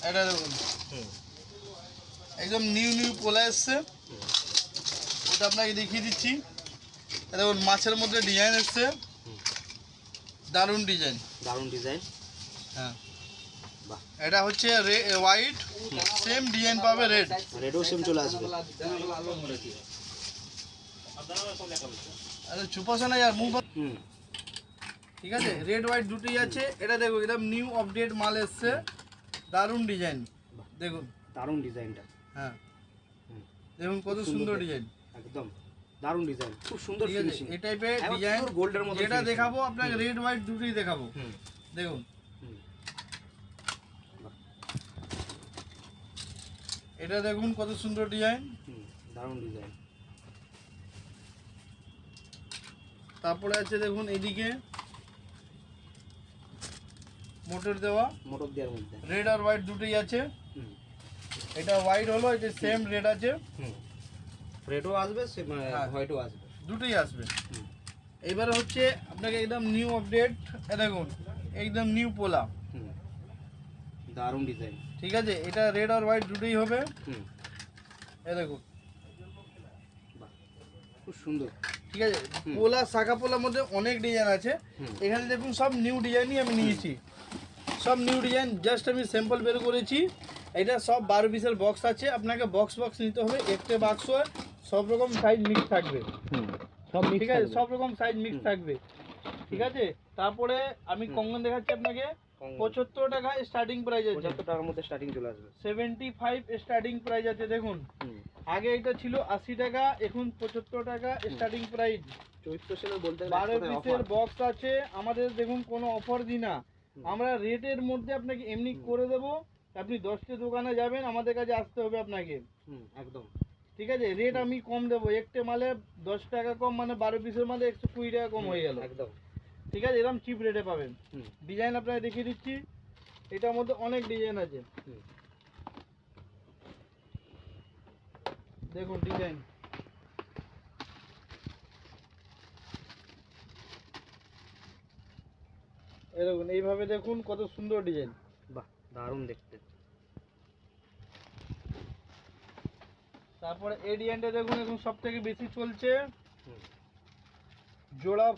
এটা দেখুন একদম নিউ পোলা এসছে, ওটা আপনাকে দেখিয়ে দিচ্ছি। দেখুন মাছের মধ্যে ডিজাইন এসছে, দারুণ ডিজাইন। হ্যাঁ বাহ, এটা হচ্ছে হোয়াইট, সেম ডিজাইন পাবে রেড, রেডও সেম চলে আসবে। আরে চুপাশে না यार মুভ। ঠিক আছে, রেড হোয়াইট দুটোই আছে। এটা দেখো একদম নিউ আপডেট মাল এসছে, দারুণ ডিজাইন। দেখুন দারুণ ডিজাইনটা। হ্যাঁ দেখুন কত সুন্দর ডিজাইন, একদম দারুণ ডিজাইন, খুব সুন্দর ফিনিশিং। এই টাইপের ডিজাইন গোল্ডের মতো যেটা দেখাবো আপনাকে রেড হোয়াইট দুটোই দেখাবো। দেখুন এটা দেখুন কত সুন্দর ডিজাইন, দারুণ ডিজাইন। তারপরে আছে দেখুন এদিকে মোটর দেওয়ার মধ্যে রেড আর হোয়াইট দুটোই আছে। এটা হোয়াইট হলো, এটা সেম রেড আছে, রেডও আসবে হোয়াইটও আসবে, দুটোই আসবে। এবারে হচ্ছে আপনাকে একদম নিউ আপডেট, দেখুন একদম নিউ পোলা, দারুণ ডিজাইন। ঠিক আছে, এটা রেড আর হোয়াইট দুটোই হবে। দেখুন খুব সুন্দর। ঠিক আছে, পোলা শাখা পোলার মধ্যে অনেক ডিজাইন আছে। এখানে দেখুন সব নিউ ডিজাইনই আমি নিয়েছি, সব নিউ ডিজাইন, জাস্ট আমি স্যাম্পল বের করেছি। এটা সব 12 পিসের বক্স আছে, আপনাকে বক্স নিতে হবে। একটা বাক্স সব রকম সাইজ মিক্স থাকবে, সব ঠিক আছে, সব রকম সাইজ মিক্স থাকবে। ঠিক আছে, তারপরে আমি কঙ্গন দেখাচ্ছি আপনাকে। 75 টাকা স্টার্টিং প্রাইস আছে, 75 টাকার মধ্যে স্টার্টিং চলে আসবে। 75 স্টার্টিং প্রাইস আছে। দেখুন আগে এটা ছিল 80 টাকা, এখন 75 টাকা স্টার্টিং প্রাইস। চৈত্র সেলের বলতে 12 পিসের বক্স আছে আমাদের। দেখুন কোনো অফার দিই না আমরা, রেটের মধ্যে আপনাকে এমনি করে দেবো। আপনি 10টা দোকানে যাবেন, আমাদের কাছে আসতে হবে আপনাকে, একদম। ঠিক আছে, রেট আমি কম দেবো। একটা মালে 10 টাকা কম, মানে 12 পিসের মালে 120 টাকা কম হয়ে গেল, একদম, ঠিক আছে, এরকম চিপ রেটে পাবেন। ডিজাইন আপনাকে দেখিয়ে দিচ্ছি, এটার মধ্যে অনেক ডিজাইন আছে। দেখুন ডিজাইন, দেখুন এইভাবে দেখুন কত সুন্দর ডিজাইন। বাহ, দারুণ দেখতে। তারপরে এই ডিজাইনটা দেখুন, এখন সব থেকে বেশি চলছে জোড়া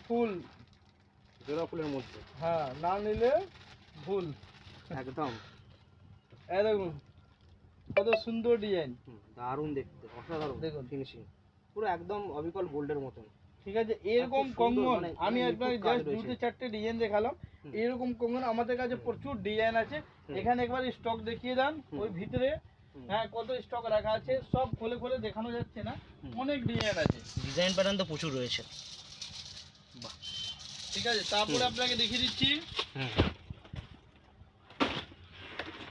ফুলের মধ্যে। হ্যাঁ, না নিলে ভুল, একদম। এই দেখুন কত সুন্দর ডিজাইন, দারুণ দেখতে, অসাধারণ দেখুন ফিনিশিং, পুরো একদম অবিকল গোল্ডের মতন। ঠিক আছে, এরকম কঙ্গন আমি আপনাকে জাস্ট 2-4টে ডিজাইন দেখালাম। এরকম কঙ্গন আমাদের কাছে প্রচুর ডিজাইন আছে। এখানে একবার স্টক দেখিয়ে দেন ওই ভিতরে, হ্যাঁ কত স্টক রাখা আছে, সব খুলে দেখানো যাচ্ছে না, অনেক ডিজাইন আছে, ডিজাইন প্যাটার্ন তো প্রচুর রয়েছে। বাহ, ঠিক আছে, তারপরে আপনাকে দেখিয়ে দিচ্ছি।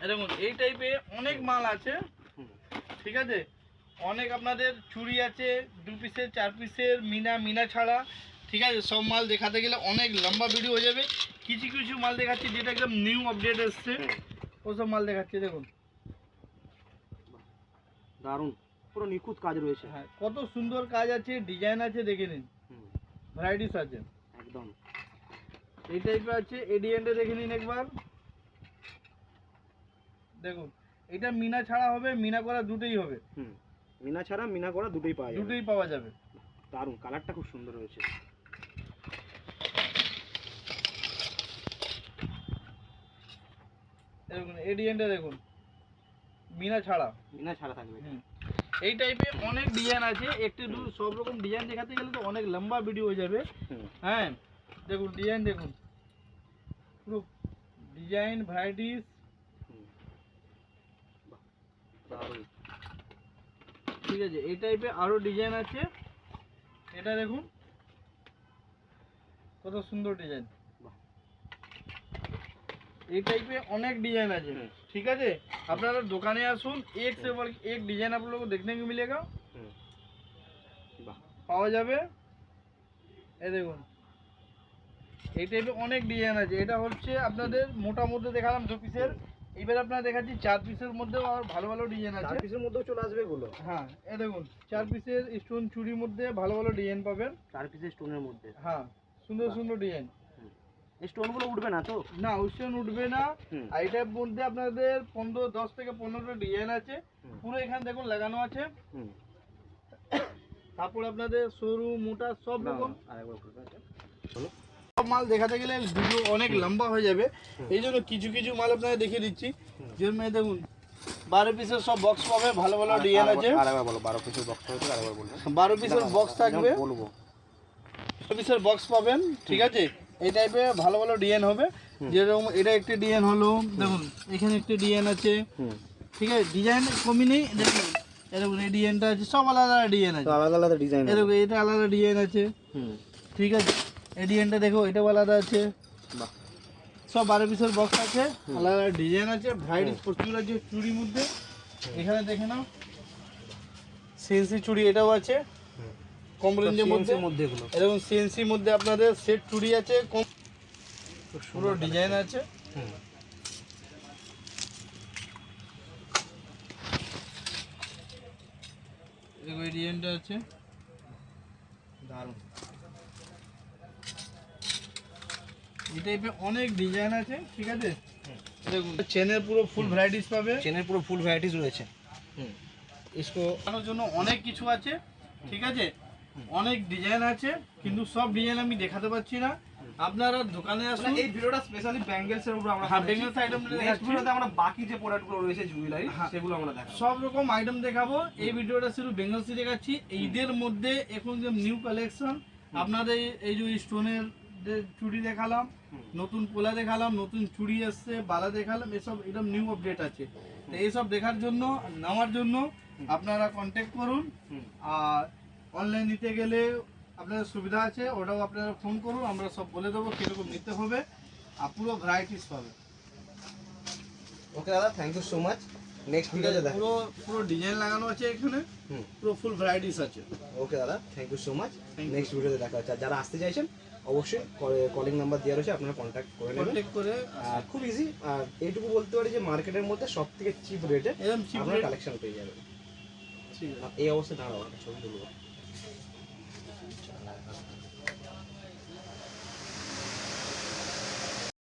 দেখুন এই টাইপের অনেক মাল আছে, ঠিক আছে, অনেক আপনাদের চুড়ি আছে 2 পিসের 4 পিসের, মিনা ছাড়া, ঠিক আছে, সব মাল দেখাতে গেলে অনেক লম্বা ভিডিও হয়ে যাবে। কিছু মাল দেখাচ্ছি যেটা একদম নিউ আপডেট এসছে, ওসব মাল দেখাচ্ছি। দেখুন দারুণ, পুরো নিখুঁত কাজ রয়েছে। হ্যাঁ, কত সুন্দর কাজ আছে, ডিজাইন আছে, দেখে নিন, ভ্যারাইটিস আছে একদম। এই টাইপের আছে। এই ডিজাইনটা দেখে নিন একবার, দেখুন এটা মিনা ছাড়া হবে, মিনা করা দুটোই হবে। মিনা ছাড়া মিনা করা দুটোই পাওয়া যাবে। দারুণ, কালারটা খুব সুন্দর হয়েছে। দেখুন এই ডিজাইনটা দেখুন, মিনা ছাড়া থাকবে। এই টাইপের অনেক ডিজাইন আছে। একটু সব রকম ডিজাইন দেখাতে গেলে তো অনেক লম্বা ভিডিও হয়ে যাবে। হ্যাঁ দেখুন ডিজাইন, দেখুন পুরো ডিজাইন ভ্যারাইটিস, ঠিক আছে। এই টাইপের আরো ডিজাইন আছে, এটা দেখুন কত সুন্দর ডিজাইন। এই টাইপের অনেক डिजाइन আছে, ঠিক আছে, আপনারা দোকানে আসুন, एक से बढ़ एक डिजाइन आप लोगों को देखने को मिलेगा, পাওয়া যাবে। এই দেখুন এই টাইপের অনেক ডিজাইন আছে। এটা হচ্ছে আপনাদের মোটা মধ্যে দেখালাম 2 পিসের, এবার আপনারা দেখাচ্ছি 4 পিসের মধ্যেও আর ভালো ডিজাইন আছে। 4 পিসের মধ্যেও চলে আসবে এগুলো। হ্যাঁ এই দেখুন 4 পিসের স্টোন চুড়ির মধ্যে ভালো ডিজাইন পাবেন, 4 পিসের স্টোনের মধ্যে। হ্যাঁ সুন্দর ডিজাইন। স্টোনগুলো উঠবে না তো? না ওয়েস্টার্ন উঠবে না। হুম। আর এটার মধ্যে আপনাদের 10 থেকে 15টা ডিজাইন আছে, হুম। পুরো এখানে দেখুন লাগানো আছে। হুম। তারপর আপনাদের সরু মোটা সব রকম আরেকবার উঠবে এটা। সব মাল দেখাতে গেলে ভিডিও অনেক হুম। লম্বা হয়ে যাবে, হুম। এই জন্য কিছু কিছু মাল আপনাদের দেখিয়ে দিচ্ছি। হুম। যেরকম এই দেখুন 12 পিসের সব বক্স পাবে, ভালো ভালো ডিজাইন আছে। আরেকবার বলো, 12 পিসের বক্স হয়েছে, আরেকবার বলবেন। 12 পিসের বক্স থাকবে, বলবো। 12 পিসের বক্স পাবেন, ঠিক আছে। এই টাইপের ভালো ভালো ডিজাইন হবে। হুম। যেরকম এটা একটি ডিজাইন হলো, দেখুন এখানে একটি ডিজাইন আছে, হুম। ঠিক আছে। ডিজাইন কমই নেই, দেখুন এরকম এই ডিজাইনটা আছে, সব আলাদা আলাদা ডিজাইন তো আছে। আলাদা আলাদা ডিজাইন। এরকম এটা আলাদা ডিজাইন আছে, হুম। ঠিক আছে। এই ডিজাইনটা দেখো, এটাও আলাদা আছে। বাহ। সব 12 পিসের বক্স আছে, হুম। আলাদা আলাদা ডিজাইন আছে, ভ্যারাইটি হুম। প্রচুর আছে চুড়ির মধ্যে। হুম। এখানে দেখে নাও সিএনসি চুড়ি, এটাও আছে হুম। কম রেঞ্জের মধ্যে। মধ্যে এগুলো এরকম সিএনসির মধ্যে আপনাদের সেট চুড়ি আছে, কম পুরো ডিজাইন আছে। হুম। দেখো এই ডিজাইনটা আছে, দারুণ। এই টাইপের অনেক ডিজাইন আছে, ঠিক আছে। হুম। দেখুন চেনের পুরো ফুল ভ্যারাইটিস পাবে। চেনের পুরো ফুল ভ্যারাইটিস রয়েছে। হুম। इसको বানানোর জন্য অনেক কিছু আছে, ঠিক আছে। অনেক ডিজাইন আছে, কিন্তু সব ডিজাইন আমি দেখাতে পারছি না। আপনারা দোকানে আসুন। এই ভিডিওটা স্পেশালি ব্যাঙ্গেলসের উপর আমরা হ্যাঁ, বেঙ্গলস আইটেম নেক্সট ভিডিওতে আমরা বাকি যে প্রোডাক্টগুলো রয়েছে জুয়েলারি হ্যাঁ। সেগুলো আমরা দেখাবো। সব রকম আইটেম দেখাবো। এই ভিডিওটা শুধু বেঙ্গলসই দেখাচ্ছি। ঈদের মধ্যে এখন যে নিউ কালেকশন আপনাদের, এই যে স্টোনের চুড়ি দেখালাম, হুম। নতুন পোলা দেখালাম, নতুন চুড়ি এসছে, বালা দেখালাম, এসব একদম নিউ আপডেট আছে। তো এইসব দেখার জন্য, নেওয়ার জন্য আপনারা কন্ট্যাক্ট করুন। হুম। আর অনলাইন নিতে গেলে আপনাদের সুবিধা আছে, ওটাও আপনারা ফোন করুন, আমরা সব বলে দেবো কীরকম নিতে হবে। আর পুরো ভ্যারাইটিস পাবে। ওকে দাদা, thank you so much. Next ভিডিওতে দেখা। পুরো পুরো ডিজাইন লাগানো আছে এখানে, হুম। পুরো ফুল ভ্যারাইটিস আছে। ওকে দাদা, thank you so much. Thank you. Next ভিডিওতে দেখা হচ্ছে। আর যারা আসতে চাইছেন অবশ্যই কলিং নাম্বার দেওয়া রয়েছে, আপনারা কন্ট্যাক্ট করে নেবেন। কন্ট্যাক্ট করে আর খুব ইজি। আর এইটুকু বলতে পারি যে মার্কেটের মধ্যে সব থেকে চিপ রেটে একদম চিপ আপনারা রেট। কালেকশন পেয়ে যাবেন। ঠিক আছে। এই অবস্থায় দাঁড়াবো, একটা ছবি তুলবো।